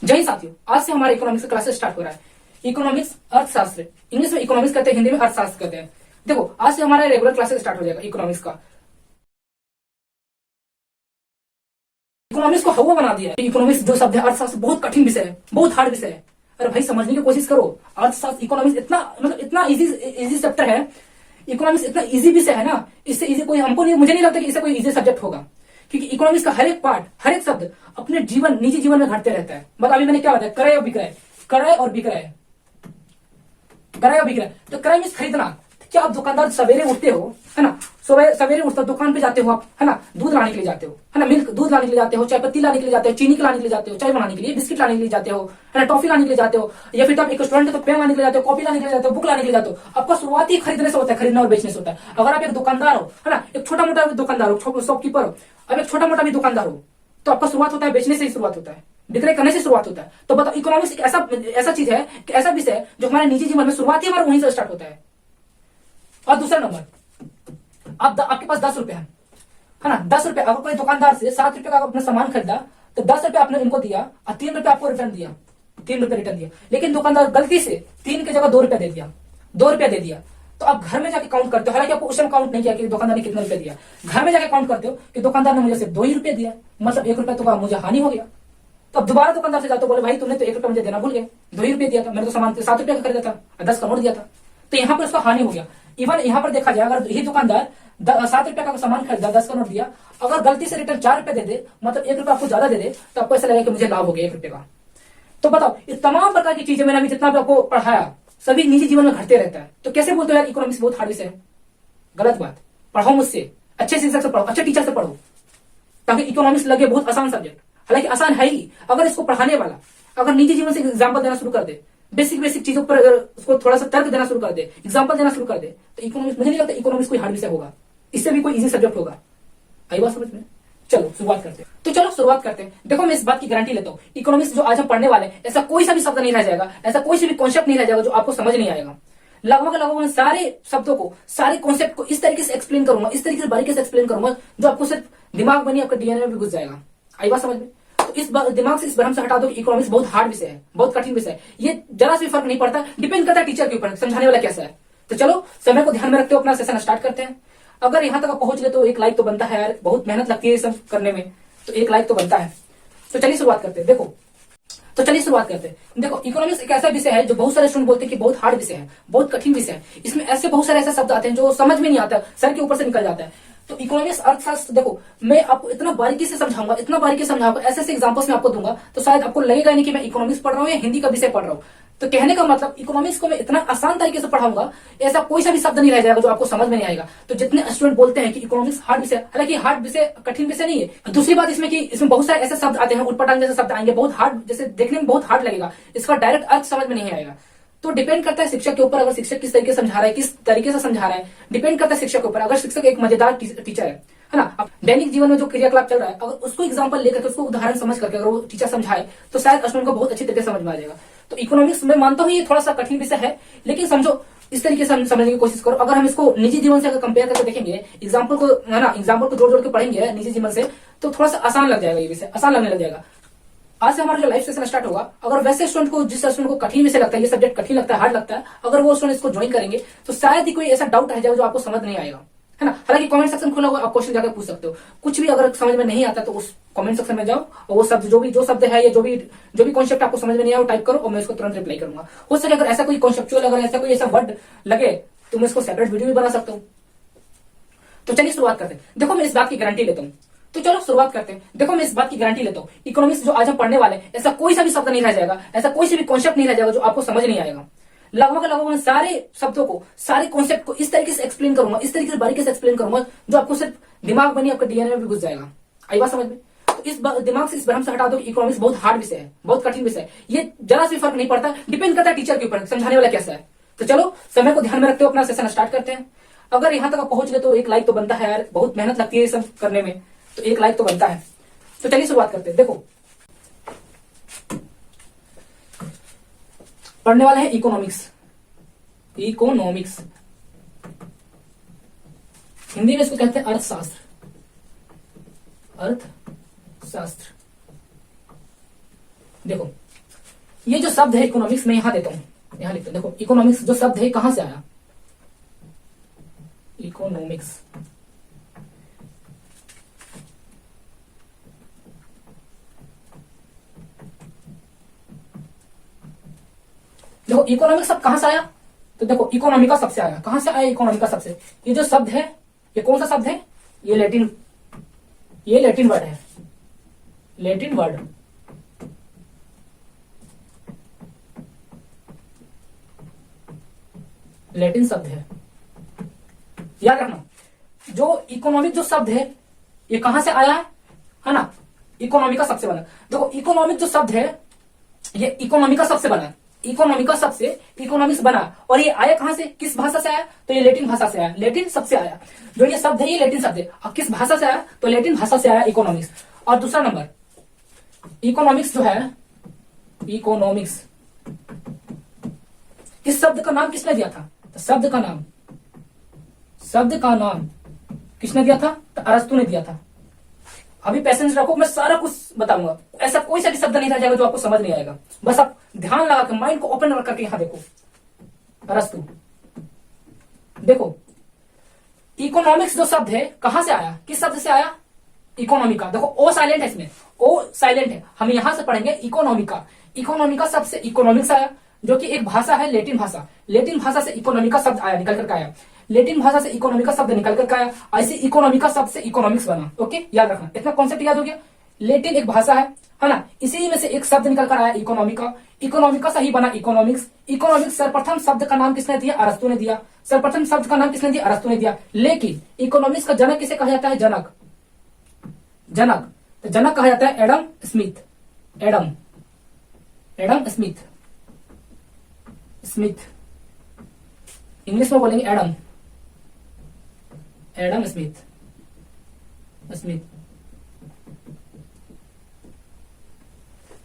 जय हिंद साथियों, आज से हमारा इकोनॉमिक्स का क्लासेस स्टार्ट हो रहा है। इकोनॉमिक्स अर्थशास्त्र, इंग्लिश में इकोनॉमिक्स कहते हैं, हिंदी में अर्थशास्त्र कहते हैं। देखो, आज से हमारा रेगुलर क्लासेस स्टार्ट हो जाएगा इकोनॉमिक्स का। इकोनॉमिक्स को हवा बना दिया है। इकोनॉमिक्स जो शब्द है, अर्थशास्त्र बहुत कठिन विषय है, बहुत हार्ड विषय है। अरे भाई, समझने की कोशिश करो। अर्थशास्त्र, इकोनॉमिक्स इतना मतलब इतना इजी चैप्टर है। इकोनॉमिक्स इतना इजी विषय है ना, इससे इजी कोई हमको नहीं, मुझे नहीं लगता कि इससे कोई इजी सब्जेक्ट होगा। क्योंकि इकोनॉमिक्स का हर एक पार्ट, हर एक शब्द अपने जीवन, निजी जीवन में घटते रहता है। मतलब अभी मैंने क्या बताया, क्रय और विक्रय, क्रय और विक्रय, क्रय और विक्रय। तो क्रय मीन्स खरीदना। क्या आप दुकानदार सवेरे उठते हो, है ना, सवेरे उठते हो, दुकान पे जाते हो आप, है ना, दूध लाने के लिए जाते हो, है ना, मिल्क दूध लाने के लिए जाते हो, चाय पत्ती लाने के लिए जाते हो, चीनी लाने के लिए जाते हो, चाय बनाने के लिए, बिस्किट लाने के लिए जाते हो, है ना, टॉफी लाने के लिए जाते हो, या फिर आप एक स्टूडेंट तो पेन लाने के लिए जाते हो, कॉपी लाने के लिए जाते हो, बुक लाने के लिए जाते हो। आपका शुरुआत ही खरीदने से होता है, खरीदना और बेचने से होता है। अगर आप एक दुकानदार हो, है ना, एक छोटा मोटा दुकानदार हो, शॉपकीपर हो, अब एक छोटा मोटा भी दुकानदार हो, तो आपका शुरुआत होता है बेचने से ही शुरुआत होता है, विक्रय करने से शुरुआत होता है। तो बताओ, इकोनॉमिक्स एक ऐसा चीज है, ऐसा विषय है जो हमारे निजी जीवन में शुरुआत ही हमारा वहीं से स्टार्ट होता है। और दूसरा नंबर, आपके पास 10 रुपए है ना, 10 रुपए, अगर कोई दुकानदार से 7 रुपए का अपना सामान खरीदा, तो 10 रुपए आपने इनको दिया और 3 रुपए आपको रिटर्न दिया, 3 रुपए रिटर्न दिया। लेकिन दुकानदार गलती से 3 की जगह 2 रुपया दे दिया, 2 रुपया दे दिया। तो आप घर में जाके काउंट करते हो, हालांकि आपको उस टाइम काउंट नहीं किया कि दुकानदार ने कितने रुपए दिया। घर में जाके काउंट करते हो कि दुकानदार ने मुझे सिर्फ 2 ही रुपए दिया, मतलब 1 रुपया तो मुझे हानि हो गया। तो अब दोबारा दुकानदार से जाते हो, बोले भाई तुमने तो 1 रुपया मुझे देना भूल गए, 2 ही रुपये दिया था, मैंने तो सामान 7 रुपया का खरीदा था और 10 का नोट दिया था। तो यहाँ पर उसका हानि हो गया। इवन यहाँ पर देखा जाए, अगर यही दुकानदार 7 रुपया का सामान खरीदा, 10 का नोट दिया, अगर गलती से रिटर्न 4 रुपए दे दे, मतलब 1 रुपया आपको ज्यादा दे दे, तो आपको ऐसा लगेगा कि मुझे लाभ हो गया 1 रुपए का। तो बताओ, ये तमाम प्रकार की चीजें मैंने अभी जितना भी आपको पढ़ाया, सभी निजी जीवन में घटते रहता है। तो कैसे बोलते हो यार इकोनॉमिक्स बहुत हार्ड विषय है? गलत बात। पढ़ो मुझसे, अच्छे शिक्षक से पढ़ो, अच्छे टीचर से पढ़ो, ताकि इकोनॉमिक्स लगे बहुत आसान सब्जेक्ट। हालांकि आसान है ही, अगर इसको पढ़ाने वाला अगर निजी जीवन से एग्जाम्पल देना शुरू कर दे, बेसिक चीजों पर अगर उसको थोड़ा सा तर्क देना शुरू कर दे, एग्जांपल देना शुरू कर दे, तो इकोनॉमिक्स, मुझे नहीं लगता इकोनॉमिक्स कोई हार्ड विषय होगा, इससे भी कोई इजी सब्जेक्ट होगा। आई बात समझ में? चलो शुरुआत करते हैं। तो चलो शुरुआत करते हैं। देखो, मैं इस बात की गारंटी लेता हूँ, इकोनॉमिक्स जो आज हम पढ़ने वाले हैं, ऐसा कोई सा भी शब्द नहीं रह जाएगा, ऐसा कोई सा भी कॉन्सेप्ट नहीं रह जाएगा जो आपको समझ नहीं आएगा। लगभग मैं सारे शब्दों को, सारे कॉन्सेप्ट को इस तरीके से एक्सप्लेन करूंगा, इस तरीके से बारीकी से एक्सप्लेन करूंगा, जो आपको सिर्फ दिमाग में नहीं, आपके डीएनए में भी घुस जाएगा। आई बात समझ में? इस दिमाग से, इस भ्रम से हटा दो कि इकोनॉमिक्स बहुत हार्ड विषय है, बहुत कठिन विषय है। ये जरा से फर्क नहीं पड़ता, डिपेंड करता है टीचर के ऊपर, समझाने वाला कैसा है। तो चलो, समय को ध्यान में रखते हुए अपना सेशन स्टार्ट करते हैं। अगर यहां तक पहुंच गए तो एक लाइक तो बनता है यार, बहुत मेहनत लगती है ये सब करने में, तो एक लाइक तो बनता है। तो चलिए शुरुआत करते हैं। देखो, इकोनॉमिक्स एक ऐसा विषय है जो बहुत सारे स्टूडेंट बोलते हैं कि बहुत हार्ड विषय है, बहुत कठिन विषय है। इसमें ऐसे बहुत सारे ऐसे शब्द आते हैं जो समझ में नहीं आता, सर के ऊपर से निकल जाता है। तो इकोनॉमिक्स अर्थशास्त्र, देखो मैं आपको इतना बारीकी से समझाऊंगा, इतना बारीकी से समझाऊंगा, ऐसे ऐसे एग्जांपल्स में आपको दूंगा, तो शायद आपको लगेगा नहीं कि मैं इकोनॉमिक्स पढ़ रहा हूँ या हिंदी का विषय पढ़ रहा हूँ। तो कहने का मतलब, इकोनॉमिक्स को मैं इतना आसान तरीके से पढ़ाऊंगा, ऐसा कोई सा भी शब्द नहीं रह जाएगा जो आपको समझ में नहीं आएगा। तो जितने स्टूडेंट बोलते हैं कि इकोनॉमिक्स हार्ड विषय, हालांकि हार्ड विषय, कठिन विषय नहीं है। दूसरी बात इसमें कि इसमें बहुत सारे ऐसे शब्द आते हैं, उटपटांग जैसे शब्द आएंगे, बहुत हार्ड, जैसे देखने में बहुत हार्ड लगेगा, इसका डायरेक्ट अर्थ समझ में नहीं आएगा। तो डिपेंड करता है शिक्षक के ऊपर, अगर शिक्षक किस तरीके से समझा रहा है, किस तरीके से समझा रहा है, डिपेंड करता है शिक्षक के ऊपर। अगर शिक्षक एक मजेदार टीचर है ना, अब दैनिक जीवन में जो क्रियाकलाप चल रहा है, अगर उसको एग्जांपल लेकर, उसको उदाहरण समझ करके अगर वो टीचर समझाए, तो शायद स्टूडेंट को बहुत अच्छी तरीके से समझ में आ जाएगा। तो इकोनॉमिक्स मैं मानता हूँ ये थोड़ा सा कठिन विषय है, लेकिन समझो, इस तरीके से समझने की कोशिश करो। अगर हम इसको निजी जीवन से अगर कंपेयर करके देखेंगे, एग्जाम्पल को, है ना, एग्जाम्पल को जोड़ जोड़ के पढ़ेंगे निजी जीवन से, तो थोड़ा सा आसान लग जाएगा, ये विषय आसान लगने लग जाएगा। आज से हमारा जो लाइव सेशन स्टार्ट होगा, अगर वैसे स्टूडेंट को, जिस स्टूडेंट को कठिन विषय लगता है, ये सब्जेक्ट कठिन लगता है, हार्ड लगता है, अगर वो स्टूडेंट इसको ज्वाइन करेंगे, तो शायद ही कोई ऐसा डाउट रह जाएगा जो आपको समझ नहीं आएगा, है ना। हालांकि कमेंट सेक्शन खुला हुआ, आप क्वेश्चन जाकर पूछ सकते हो। कुछ भी अगर समझ में नहीं आता तो उस कमेंट सेक्शन में जाओ, और वो शब्द, जो शब्द है, या जो भी कॉन्सेप्ट आपको समझ में नहीं आया, वो टाइप करो और मैं उसको तुरंत रिप्लाई करूंगा। हो सके अगर ऐसा कोई कॉन्सेप्चुअल, अगर ऐसा कोई ऐसा वर्ड लगे, तो मैं इसको सेपरेट वीडियो भी बना सकता हूँ। तो चलिए शुरुआत करते हैं। देखो, मैं इस बात की गारंटी लेता हूँ। इकोनॉमिक्स जो आज हम पढ़ने वाले हैं, ऐसा कोई सा भी शब्द नहीं रह जाएगा, ऐसा कोई सा भी कॉन्सेप्ट नहीं रह जाएगा जो आपको समझ नहीं आएगा। लगभग मैं सारे शब्दों को, सारे कॉन्सेप्ट को इस तरीके से एक्सप्लेन करूंगा, इस तरीके से बारीकी से एक्सप्लेन करूंगा, जो आपको सिर्फ दिमाग में नहीं, आपके डीएनए में भी घुस जाएगा। आई बात समझ में? तो इस दिमाग से, इस भ्रम से हटा दो कि इकोनॉमिक्स बहुत हार्ड विषय है, बहुत कठिन विषय है। ये जरा से फर्क नहीं पड़ता, डिपेंड करता है टीचर के ऊपर, समझाने वाला कैसा है। तो चलो, समय को ध्यान में रखते हुए अपना सेशन स्टार्ट करते हैं। अगर यहां तक पहुंच गए तो एक लाइक तो बनता है यार, बहुत मेहनत लगती है ये सब करने में, तो एक लाइक तो बनता है। तो चलिए शुरुआत करते हैं। देखो, पढ़ने वाले हैं इकोनॉमिक्स। हिंदी में इसको कहते हैं अर्थशास्त्र। देखो, ये जो शब्द है इकोनॉमिक्स में यहां देता हूं, यहां लिखते हैं। देखो इकोनॉमिक्स जो शब्द है कहां से आया, इकोनॉमिक्स। देखो इकोनॉमिक्स शब्द कहां से आया, तो देखो इकोनॉमी का सबसे आया। कहां से आया इकोनॉमी का सबसे? ये जो शब्द है ये कौन सा शब्द है, ये लैटिन वर्ड है, लैटिन वर्ड। लैटिन शब्द है, याद रखना। जो इकोनॉमिक जो शब्द है ये कहां से आया है ना, इकोनॉमी का सबसे बना। देखो इकोनॉमिक जो शब्द है ये इकोनॉमी का सबसे बना, इकोनॉमी का सबसे इकोनॉमिक्स बना। और ये आया कहां से, किस भाषा से आया, तो ये लैटिन भाषा से आया, लैटिन सबसे आया। जो ये शब्द है ये लैटिन शब्द है। और किस भाषा से आया, तो लैटिन भाषा से आया इकोनॉमिक्स। और दूसरा नंबर इकोनॉमिक्स जो है, इकोनॉमिक्स इस शब्द का नाम किसने दिया था, तो शब्द का नाम किसने दिया था, तो अरस्तु ने दिया था। अभी पेशेंस रखो, मैं सारा कुछ बताऊंगा। ऐसा कोई सा भी शब्द नहीं रह जाएगा जो आपको समझ नहीं आएगा। बस आप ध्यान लगा के माइंड को ओपन करके यहां देखो। अरस्तु, देखो इकोनॉमिक्स जो शब्द है कहां से आया, किस शब्द से आया, इकोनॉमी का। देखो ओ साइलेंट है इसमें, ओ साइलेंट है। हम यहां से पढ़ेंगे इकोनॉमी का। इकोनॉमी का शब्द से इकोनॉमिक्स आया, जो कि एक भाषा है लैटिन भाषा। लैटिन भाषा से इकोनॉमी का शब्द आया, निकल करके आया। लैटिन भाषा से इकोनॉमी का शब्द निकल करके आया, ऐसे इकोनॉमी का शब्द से इकोनॉमिक्स बना। ओके, याद रखना, इतना कॉन्सेप्ट याद हो गया। लैटिन एक भाषा है ना, इसी में से एक शब्द निकल कर आया इकोनॉमी का। इकोनॉमी का सही बना इकोनॉमिक्स। इकोनॉमिक्स सर्वप्रथम शब्द का नाम किसने दिया, अरस्तु ने दिया। सर्वप्रथम शब्द का नाम किसने दिया, अरस्तु ने दिया। लेकिन इकोनॉमिक्स का जनक किसे कहा जाता है, जनक। तो जनक कहा जाता है Adam Smith. Adam Smith, English में बोलेंगे एडम स्मिथ।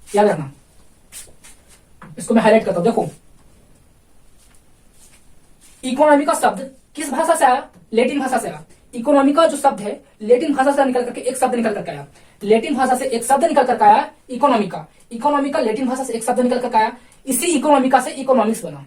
याद रखना, इसको मैं हाईलाइट करता हूं। देखो इकोनॉमी का शब्द किस भाषा से आया, लैटिन भाषा से आया। इकोनॉमी का जो शब्द है लैटिन भाषा से निकल करके एक शब्द निकल करके आया। लैटिन भाषा से एक शब्द निकल करके आया इकोनॉमी का। इकोनॉमी का लैटिन भाषा से एक शब्द निकल करके आया, इसी इकोनॉमी का से इकोनॉमिक्स बना,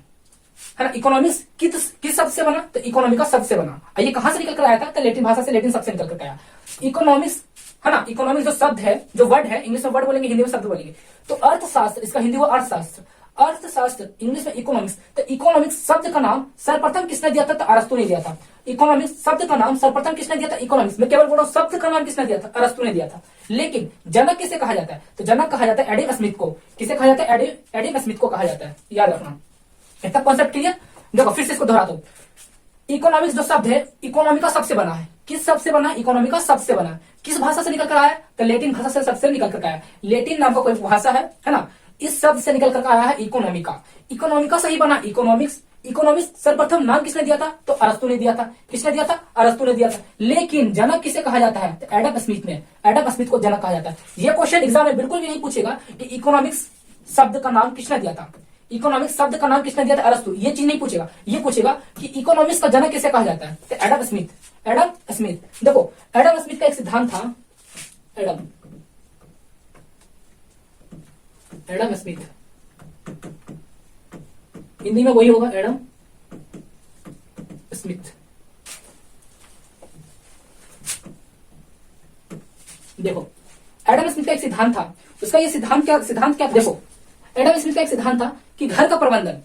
है ना। इकोनॉमिक्स किस शब्द से बना, तो इकोनॉमी का शब्द से बना। ये कहां से निकल कर आया था, तो लैटिन भाषा से, लैटिन शब्द से निकल करके आया इकोनॉमिक्स, है ना। इकोनॉमिक्स जो शब्द है, जो वर्ड है, इंग्लिश में वर्ड बोलेंगे, हिंदी में शब्द बोलेंगे। तो अर्थशास्त्र, इसका हिंदी हुआ अर्थशास्त्र। अर्थशास्त्र इंग्लिश में इकोनॉमिक्स। तो इकोनॉमिक्स शब्द का नाम सर्वप्रथम किसने दिया था, तो अरस्तु ने दिया था। इकोनॉमिक्स शब्द का नाम सर्वप्रथम किसने दिया था, इकोनॉमिक्स। मैं केवल बोल रहा हूं शब्द का नाम किसने दिया था, अरस्तु ने दिया था। लेकिन जनक किसे कहा जाता है, तो जनक कहा जाता है एडम स्मिथ को। किसे कहा जाता है, एडम स्मिथ को कहा जाता है। याद रखना, इतना कॉन्सेप्ट क्लियर। देखो फिर से इसको दोहराता हूं। इकोनॉमिक्स जो शब्द है इकोनॉमी का शब्द से बना है। किस शब्द से बना, इकोनॉमी का शब्द से बना। किस भाषा से निकल कर आया, तो लैटिन भाषा से शब्द से निकल कर आया। लैटिन नाम का कोई भाषा है ना, इस शब्द से निकल कर आया है इकोनॉमी का। इकोनॉमी का सही बना इकोनॉमिक्स। इकोनॉमिक्स सर्वप्रथम नाम किसने दिया था, तो अरस्तु ने दिया था। किसने दिया था, अरस्तु ने दिया था। लेकिन जनक किसे कहा जाता है, तो एडम स्मिथ ने। एडम स्मिथ को जनक कहा जाता है। यह क्वेश्चन एग्जाम में बिल्कुल भी नहीं पूछेगा कि इकोनॉमिक्स शब्द का नाम किसने दिया था, इकोनॉमिक्स शब्द का नाम किसने दिया था, अरस्तु। ये चीज नहीं पूछेगा। ये पूछेगा कि इकोनॉमिक्स का जनक किसे कहा जाता है, तो एडम स्मिथ। देखो एडम स्मिथ का एक सिद्धांत था, एडम स्मिथ, हिंदी में वही होगा एडम स्मिथ। देखो एडम स्मिथ का एक सिद्धांत था। उसका ये सिद्धांत क्या देखो एडम स्मिथ का एक सिद्धांत था कि घर का प्रबंधन,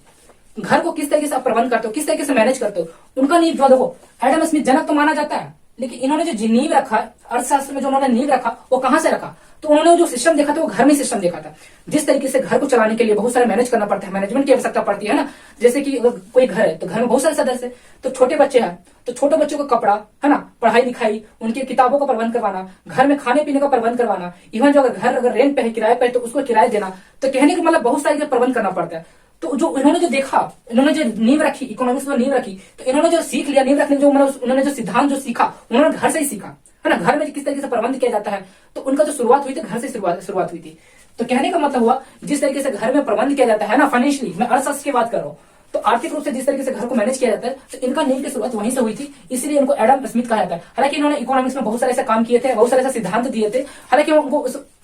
घर को किस तरीके से आप प्रबंध करते हो, किस तरीके से मैनेज करते हो, उनका नींव जो देखो एडम स्मिथ जनक तो माना जाता है, लेकिन इन्होंने जो नींव रखा अर्थशास्त्र में, जो उन्होंने नींव रखा वो कहां से रखा, तो उन्होंने जो सिस्टम देखा था वो घर में सिस्टम देखा था। जिस तरीके से घर को चलाने के लिए बहुत सारे मैनेज करना पड़ता है, मैनेजमेंट की आवश्यकता पड़ती है ना। जैसे कि अगर कोई घर है तो घर में बहुत सारे सदस्य हैं, तो छोटे बच्चे हैं तो छोटे बच्चों का कपड़ा, है ना, पढ़ाई लिखाई, उनकी किताबों का प्रबंध करवाना, घर में खाने पीने का प्रबंध करवाना, इवन जो अगर रेंट पे है, किराए पे है, तो उसको किराया देना। तो कहने का मतलब बहुत सारे प्रबंध करना पड़ता है। तो जो इन्होंने जो देखा, इन्होंने जो नींव रखी, इकोनॉमिक्स में नींव रखी, तो इन्होंने जो सीख लिया नींव रखने, जो उन्होंने जो सिद्धांत जो सीखा उन्होंने घर से ही सीखा, है ना। घर में किस तरीके से प्रबंध किया जाता है, तो उनका जो शुरुआत हुई थी घर से शुरुआत हुई थी। तो कहने का मतलब हुआ जिस तरीके से घर में प्रबंध किया जाता है ना, फाइनेंशियली, मैं अर्थशास्त्र की बात कर रहा हूँ, तो आर्थिक रूप से जिस तरीके से घर को मैनेज किया जाता है, तो इनका नींव की शुरुआत वहीं से हुई थी, इसलिए इनको एडम स्मिथ कहा जाता है। हालांकि इन्होंने इकोनॉमिक्स में बहुत सारे ऐसे काम किए थे, बहुत सारे ऐसे सिद्धांत दिए थे, हालांकि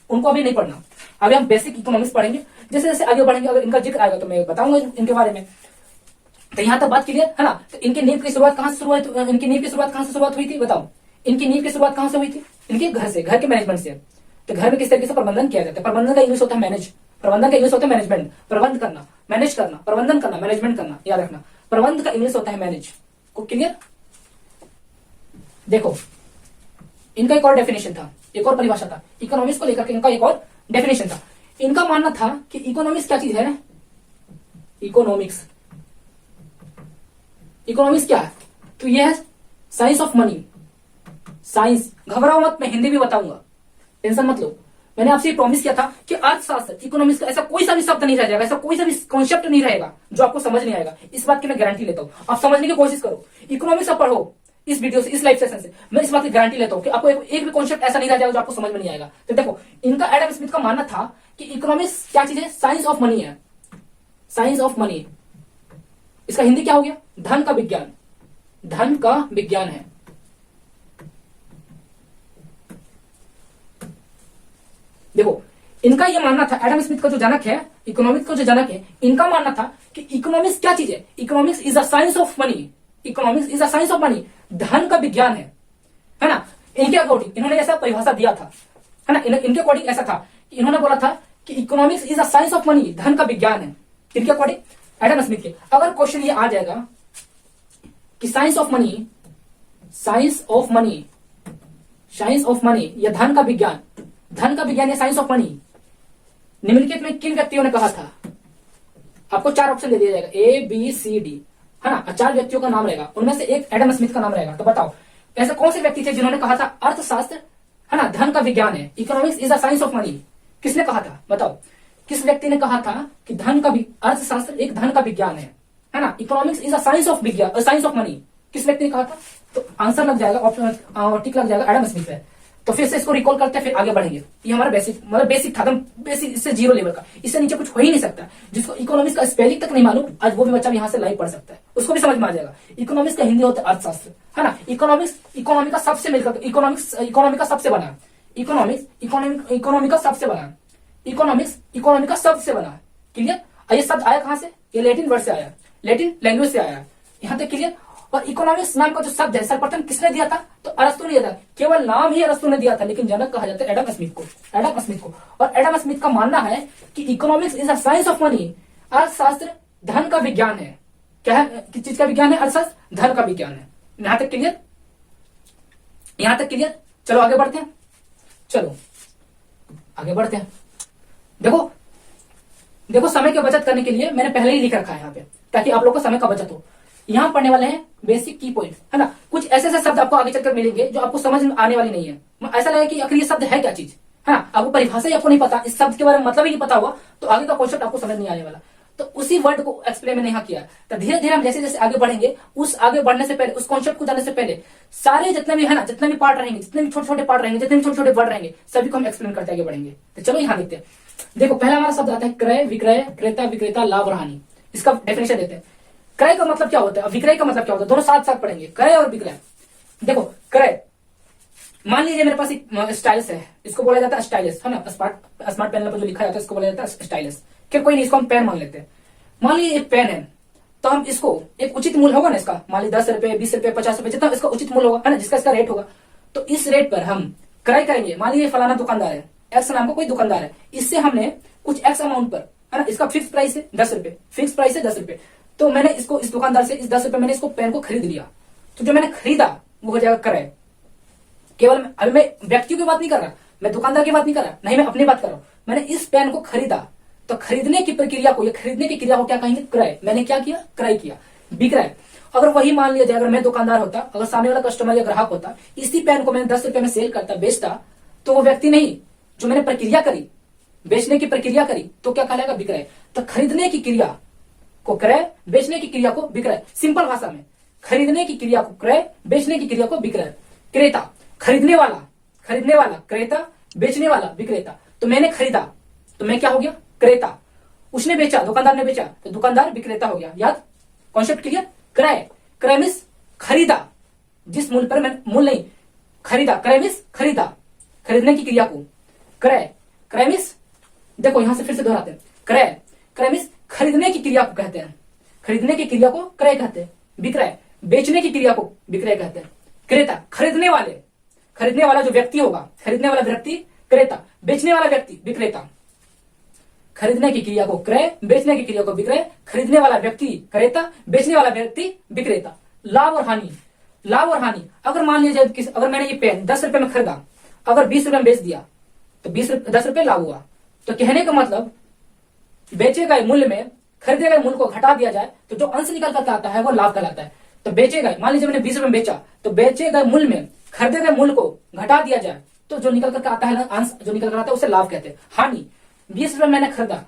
उनको अभी नहीं पढ़ना। अभी हम बेसिक इकोनॉमिक्स पढ़ेंगे, जैसे जैसे आगे बढ़ेंगे अगर इनका जिक्र आएगा तो मैं बताऊंगा इनके बारे में। तो यहाँ तक बात क्लियर है ना। तो इनकी नींव की शुरुआत कहाँ से शुरुआत, इनकी नींव की शुरुआत कहाँ से शुरुआत हुई थी बताओ। इनकी नींव की शुरुआत कहाँ से हुई थी, इनके घर से, घर के मैनेजमेंट से। तो घर में किस तरीके से प्रबंधन किया जाता है, प्रबंधन का इंग्लिश होता है मैनेज, प्रबंधन का इंग्लिश होता है मैनेजमेंट, प्रबंध करना, मैनेज करना, प्रबंधन करना, मैनेजमेंट करना, याद रखना। प्रबंध का इंग्लिश होता है मैनेज को, क्लियर। देखो इनका एक और डेफिनेशन था, एक और परिभाषा था इकोनॉमिक्स को लेकर के, इनका एक और डेफिनेशन था। इनका मानना था कि इकोनॉमिक्स क्या चीज है, इकोनॉमिक्स, इकोनॉमिक्स क्या है, तो यह है साइंस ऑफ मनी, साइंस। घबराओ मत, मैं हिंदी भी बताऊंगा, टेंशन मत लो। मैंने आपसे प्रॉमिस किया था कि अर्थशास्त्र इकोनॉमिक्स का ऐसा कोई सा भी शब्द नहीं रह जाएगा, ऐसा कोई सा भी कॉन्सेप्ट नहीं रहेगा जो आपको समझ नहीं आएगा। इस बात की मैं गारंटी लेता हूं, आप समझने की कोशिश करो, इकोनॉमिक्स आप पढ़ो इस वीडियो से, इस लाइव सेशन से, मैं इस बात की गारंटी लेता हूं कि आपको एक भी कॉन्सेप्ट ऐसा नहीं रह जाएगा जो आपको समझ में नहीं आएगा। तो देखो इनका एडम स्मिथ का मानना था कि इकोनॉमिक्स क्या चीज है, साइंस ऑफ मनी है, साइंस ऑफ मनी। इसका हिंदी क्या हो गया, धन का विज्ञान, धन का विज्ञान है। देखो इनका यह मानना था, एडम स्मिथ का जो जनक है, इकोनॉमिक्स का जो जनक है, इनका मानना था कि इकोनॉमिक्स क्या चीज है, economics is a science of money, economics is a science of money, धन का विज्ञान है ना। इनके अकॉर्डिंग इन्होंने ऐसा परिभाषा दिया था, है ना, इनके अकॉर्डिंग ऐसा था कि इन्होंने बोला था कि economics is a science of money, धन का विज्ञान है, इनके अकॉर्डिंग, एडम स्मिथ के। अगर क्वेश्चन ये आ जाएगा कि science of money, science of money, science of money या धन का विज्ञान, धन का विज्ञान या साइंस ऑफ मनी निम्नलिखित में किन व्यक्तियों ने कहा था, आपको 4 ऑप्शन दे दिया जाएगा, ए बी सी डी, है ना, 4 व्यक्तियों का नाम रहेगा, उनमें से एक एडम स्मिथ का नाम रहेगा। तो बताओ ऐसे कौन से व्यक्ति थे जिन्होंने कहा था अर्थशास्त्र, है ना, धन का विज्ञान है, economics is a science of money. किसने कहा था बताओ, किस व्यक्ति ने कहा था कि धन का अर्थशास्त्र एक धन का विज्ञान है ना, economics is a science of विज्ञान, साइंस ऑफ मनी, किस व्यक्ति ने कहा था। तो आंसर लग जाएगा, ऑप्शन टिक लग जाएगा, एडम स्मिथ है। तो फिर से इसको रिकॉल करते हैं, फिर आगे बढ़ेंगे। ये हमारा बेसिक, मतलब बेसिक था, बेसिक, इससे 0 लेवल का, इससे नीचे कुछ हो ही नहीं सकता। जिसको इकोनॉमिक्स का स्पेलिंग तक नहीं मालूम, आज वो भी बच्चा यहाँ से लाइव पढ़ सकता है, उसको भी समझ में आ जाएगा। इकोनॉमिक्स का हिंदी होता है अर्थशास्त्र, है ना। इकोनॉमिक्स इकोनॉमी का सबसे मिलकर, इकोनॉमिक्स इकोनॉमी का सबसे बना, इकोनॉमिक्स इकोनॉमी का सबसे बना, इकोनॉमिक्स इकोनॉमी का सबसे बना, क्लियर। ये शब्द आया कहां से, ये लैटिन वर्ड से आया, लैटिन लैंग्वेज से आया, यहां तक क्लियर। और इकोनॉमिक्स नाम का जो शब्द है सर्वप्रथम किसने दिया था, तो अरस्तु ने दिया था, केवल नाम ही अरस्तु ने दिया था, लेकिन जनक कहा जाता है एडम स्मिथ को, एडम स्मिथ को। और एडम स्मिथ का मानना है कि economics is a science of money, अर्थशास्त्र धन का विज्ञान है। क्या है, किस चीज का विज्ञान है, अर्थशास्त्र धन का विज्ञान है। यहां तक क्लियर, यहां तक क्लियर। चलो आगे बढ़ते हैं, चलो आगे बढ़ते हैं। देखो देखो समय की बचत करने के लिए मैंने पहले ही लिख रखा है यहाँ पे, ताकि आप लोग को समय का बचत हो। यहां पढ़ने वाले हैं बेसिक की पॉइंट, है ना। कुछ ऐसे ऐसे शब्द आपको आगे चलकर मिलेंगे जो आपको समझ में आने वाली नहीं है। ऐसा लगे कि आखिर ये शब्द है क्या चीज, है ना, आपको परिभाषा ही आपको नहीं पता, इस शब्द के बारे में मतलब ही नहीं पता हुआ, तो आगे का कॉन्सेप्ट आपको समझ नहीं आने वाला। तो उसी वर्ड को एक्सप्लेन मैंने यहाँ किया। तो धीरे धीरे हम जैसे जैसे आगे बढ़ेंगे, उस आगे बढ़ने से पहले, उस कॉन्सेप्ट को जाने से पहले, सारे जितने भी है ना, जितने भी पार्ट रहेंगे, जितने भी छोटे छोटे पार्ट रहेंगे, जितने भी छोटे छोटे वर्ड रहेंगे, सभी को हम एक्सप्लेन करते आगे बढ़ेंगे। तो चलो यहाँ देखते हैं। देखो पहला हमारा शब्द आता है क्रय विक्रय, क्रेता विक्रेता, लाभ और हानि। इसका डेफिनेशन देते हैं। क्रय का मतलब क्या होता है, विक्रय का मतलब क्या होता है, दोनों साथ साथ पढ़ेंगे, क्रय और विक्रय। देखो क्रय, मान लीजिए मेरे पास एक स्टाइलस है, इसको बोला जाता है स्टाइलस, है ना, स्मार्ट पेन पर जो लिखा जाता है इसको बोला जाता है स्टाइलस। फिर कोई नहीं, इसको हम पेन मान लेते हैं। मान लीजिए एक पेन है, तो हम इसको एक उचित मूल्य होगा ना इसका, मान लीजिए 10 रुपए, 20 रुपए, 50 रुपए, जितना इसका उचित मूल्य होगा, है ना, जिसका इसका रेट होगा, तो इस रेट पर हम क्रय करेंगे। मान लीजिए फलाना दुकानदार है, एक्स नाम का कोई दुकानदार है, इससे हमने कुछ एक्स अमाउंट पर, है ना, इसका फिक्स प्राइस है 10 रुपए, फिक्स प्राइस है 10 रुपए, तो मैंने इसको इस दुकानदार से इस 10 रुपए मैंने इसको पेन को खरीद लिया। तो जो मैंने खरीदा वो हो जाएगा क्रय। केवल अभी मैं व्यक्तियों की बात नहीं कर रहा, मैं दुकानदार की बात नहीं कर रहा, नहीं मैं अपनी बात कर रहा हूं। मैंने इस पेन को खरीदा, तो खरीदने की प्रक्रिया को, या खरीदने की क्रिया को क्या कहेंगे, क्रय। मैंने क्या किया, क्रय किया। विक्रय, अगर वही मान लिया जाए, अगर मैं दुकानदार होता, अगर सामने वाला कस्टमर या ग्राहक होता, इसी पेन को मैंने 10 रुपए में सेल करता, बेचता, तो वो व्यक्ति नहीं, जो मैंने प्रक्रिया करी, बेचने की प्रक्रिया करी, तो क्या कहलाएगा, विक्रय। तो खरीदने की क्रिया को क्रय, बेचने की क्रिया को विक्रय। सिंपल भाषा में, खरीदने की क्रिया को क्रय, बेचने की क्रिया को विक्रय। क्रेता, खरीदने वाला क्रेता, बेचने वाला विक्रेता। तो मैंने खरीदा तो मैं क्या हो गया, क्रेता। उसने बेचा, दुकानदार ने बेचा, तो दुकानदार विक्रेता हो गया। याद, कॉन्सेप्ट क्लियर। क्रय, क्रय मींस खरीदा, जिस मूल्य पर मैंने, मूल्य नहीं, खरीदा, क्रय मींस खरीदा, खरीदने की क्रिया को। क्रय, क्रय मींस देखो यहां से फिर से दोहराते हैं। क्रय, क्रय मीन्स खरीदने की क्रिया को कहते हैं, खरीदने की क्रिया को क्रय कहते हैं। विक्रय, बेचने की क्रिया को विक्रय कहते हैं। क्रेता, खरीदने वाले, खरीदने वाला जो व्यक्ति होगा, खरीदने वाला व्यक्ति क्रेता, बेचने वाला व्यक्ति विक्रेता। खरीदने की क्रिया को क्रय, बेचने की क्रिया को विक्रय, खरीदने वाला व्यक्ति क्रेता, बेचने वाला व्यक्ति विक्रेता। लाभ और हानि, लाभ और हानि, अगर मान लीजिए अगर मैंने ये पेन 10 रुपए में खरीदा, अगर 20 रुपए में बेच दिया तो 10 रुपए लाभ हुआ। तो कहने का मतलब बेचे गए मूल्य में खरीदे गए मूल्य को घटा दिया जाए तो जो अंश निकल कर आता है वो लाभ कहलाता है। तो बेचे गए, मान लीजिए मैंने 20 रुपए में बेचा, तो बेचे गए मूल्य में खरीदे गए मूल्य को घटा दिया जाए तो जो निकल कर आता है ना, अंश जो निकल कर आता है उसे लाभ कहते हैं। हानि, 20 रुपए मैंने खरीदा,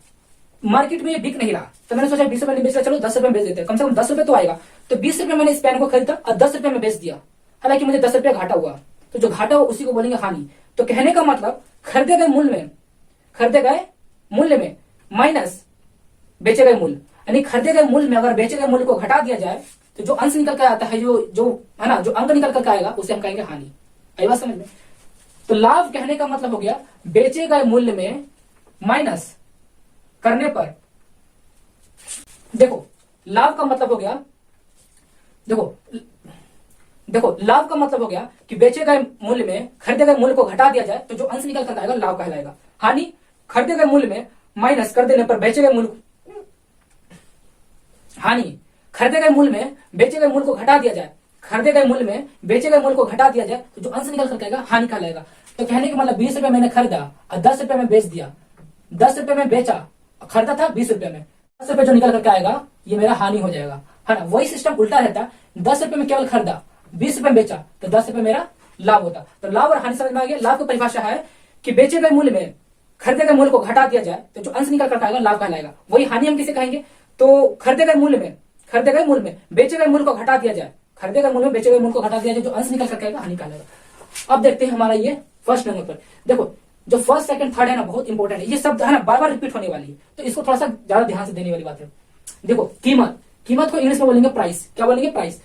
मार्केट में ये बिक नहीं रहा, तो मैंने सोचा 20 रुपए नहीं बेच रहा, चलो 10 रुपए में बेच देते हैं, कम से कम 10 रुपए तो आएगा। तो 20 रुपए मैंने इस पेन को खरीदा और 10 रुपए में बेच दिया, हालांकि मुझे 10 रुपए घाटा हुआ, तो जो घाटा हुआ उसी को बोलेंगे हानि। तो कहने का मतलब खरीदे गए मूल्य में माइनस बेचे गए मूल्य, यानी खरीदे गए मूल्य में अगर बेचे गए मूल्य को घटा दिया जाए तो जो अंश निकल कर आता है, जो है ना, जो अंक निकल कर आएगा उसे हम कहेंगे हानि। आई बात समझ में? तो लाभ कहने का मतलब हो गया बेचे गए मूल्य में माइनस करने पर, देखो लाभ का मतलब हो गया, देखो लाभ का मतलब हो गया कि बेचे गए मूल्य में खरीदे गए मूल्य को घटा दिया जाए तो जो अंश निकल कर आएगा लाभ कहलाएगा। हानि, खरीदे गए मूल्य में माइनस कर देने पर बेचे गए मूल्य, हानि, खरीदे गए मूल्य में बेचे गए मूल्य को घटा दिया जाए, खरीदे गए मूल्य में बेचे गए मूल्य को घटा दिया जाए तो जो अंश निकल कर आएगा हानि कहलाएगा। तो कहने का मतलब 20 रुपए मैंने खरीदा और 10 रुपए में बेच दिया, 10 रुपए में बेचा, खरीदा था 20 रुपए में, 10 रुपए जो निकल करके आएगा ये मेरा हानि हो जाएगा, है ना। वही सिस्टम उल्टा रहता, 10 रुपए में केवल खरीदा, 20 रुपए में बेचा तो 10 रुपए मेरा लाभ होता। तो लाभ और हानि समझ में आ गया। लाभ की परिभाषा है कि बेचे गए मूल्य में खरीदे गए मूल्य को घटा दिया जाए तो जो अंश निकल कर आएगा लाभ कहलाएगा। वही हानि हम किसे कहेंगे? तो खरीदे गए मूल्य में बेचे गए मूल्य को घटा दिया जाए, खरीदे गए मूल्य में बेचे गए मूल्य को घटा दिया जाए, जो अंश निकल कर आएगा हानि कहलाएगा। अब देखते हैं हमारा ये फर्स्ट नंबर पर। देखो जो फर्स्ट सेकंड थर्ड है ना, बहुत इंपॉर्टेंट है, ये शब्द है ना बार बार रिपीट होने वाली है, तो इसको थोड़ा सा ज्यादा ध्यान से देने वाली बात है। देखो कीमत, कीमत को इंग्लिश में बोलेंगे प्राइस। क्या बोलेंगे? प्राइस।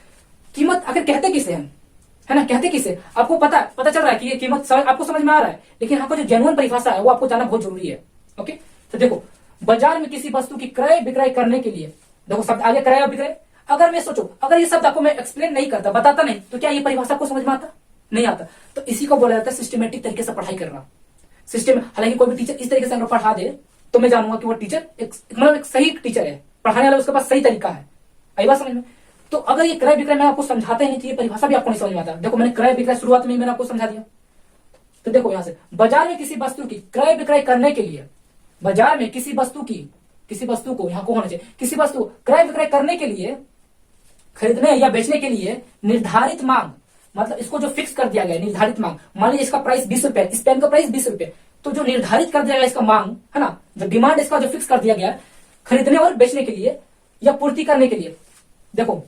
कीमत आखिर कहते किसे हम, है ना, कहते किसे? आपको पता चल रहा है कि ये कीमत आपको समझ में आ रहा है, लेकिन यहाँ पर जो जेन्युइन परिभाषा है वो आपको जानना बहुत जरूरी है। ओके, तो देखो बाजार में किसी वस्तु की क्रय विक्रय करने के लिए, देखो शब्द आगे क्रय और विक्रय। अगर मैं सोचो, अगर ये शब्द आपको मैं एक्सप्लेन नहीं करता, बताता नहीं, तो क्या ये परिभाषा को समझ में आता? नहीं आता। तो इसी को बोला जाता है सिस्टमेटिक तरीके से पढ़ाई करना। सिस्टम, हालांकि कोई भी टीचर इस तरीके से अगर पढ़ा दे तो मैं जानूंगा कि वो टीचर मतलब एक सही टीचर है, पढ़ाने वाला उसके पास सही तरीका है। आई बात समझ में? तो अगर ये क्रय विक्रय में आपको समझाते नहीं तो ये परिभाषा भी आपको नहीं समझ में आता। देखो मैंने क्रय विक्रय शुरुआत में मैंने आपको समझा दिया। तो देखो यहां से बाजार में किसी वस्तु की क्रय विक्रय करने के लिए, बाजार में किसी वस्तु को यहां को होना चाहिए, किसी वस्तु क्रय विक्रय करने के लिए, खरीदने या बेचने के लिए निर्धारित मांग, मतलब इसको जो फिक्स कर दिया गया निर्धारित मांग, मान लीजिए इसका प्राइस 20 रुपए, इस पेन का प्राइस 20 रुपए, तो जो निर्धारित कर दिया गया इसका मांग, है ना, जो डिमांड इसका जो फिक्स कर दिया गया खरीदने और बेचने के लिए या पूर्ति करने के लिए, देखो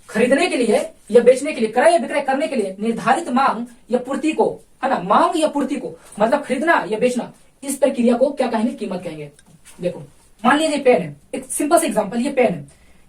खरीदने के लिए या बेचने के लिए, क्रय या विक्रय करने के लिए निर्धारित मांग या पूर्ति को, है ना, मांग या पूर्ति को, मतलब खरीदना या बेचना, इस प्रक्रिया को क्या कहेंगे? कीमत कहेंगे। देखो मान लीजिए पेन है, एक सिंपल सा एग्जांपल, ये पेन है,